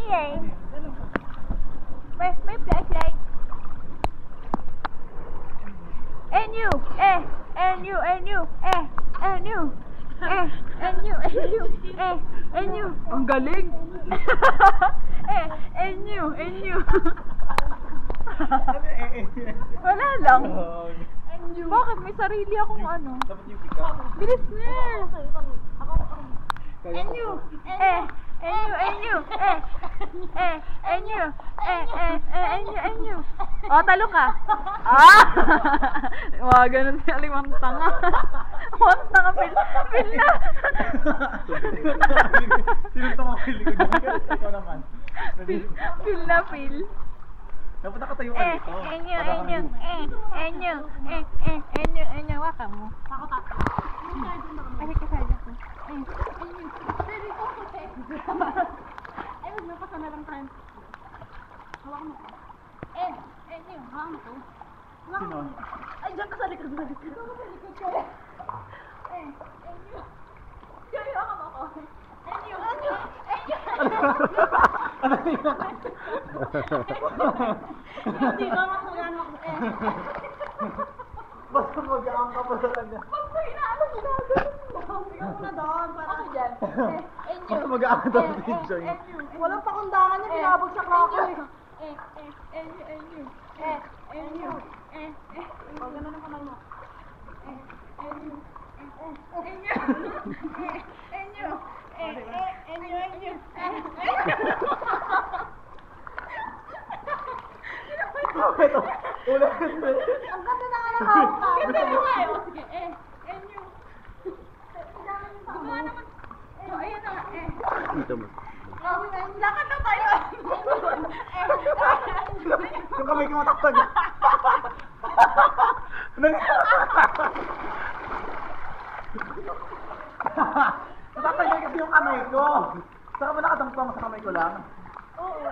here. May flashlight. And you, and you, and you, and you, and you, and you, and you. Ang galing. And you. Wala lang. Bakit? May sarili akong ano. Bilis niya. And you, and you. O, talo ka. Mga ganun siya, limang tanga. Limang tanga, Phil na. Sino tanga Phil? Ikaw naman. Phil na, Phil. Dapat nakatayuan ito. Enyo. Waka mo. Ako tato. Ay, kasali ko. Pwede ko ko, ay, wag na pa sana lang tayo. Hawak mo ko. Enyo, hawak mo ko. Sino? Ay, dyan ka sa likod. Enyo. Kaya hawak mo ko. Enyo. Ano yun? Hindi ko makagano ako. Basta mag-aang ka pa sa kanya. Pagpay na, ano ginagawa mo? Ikaw muna doon, para ako dyan. Basta mag-aang ka sa video niya. Walang pakundangan niya, binabagsak na ako eh. Huwag ganun ang kamay mo. Ito, ulit. Ang ganda na nga ng hawak ka. Ganda mo nga eh. Sige, gumawa naman. Ayan na nga, Dito mo. Lakad na tayo. Yung kamay ko matakpan. Matakpan niya kasi yung kamay ko. Saka ba nakatangtang sa kamay ko lang? Oo.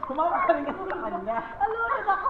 Kumawag ka rin kasi sa kanya. Alunod ako.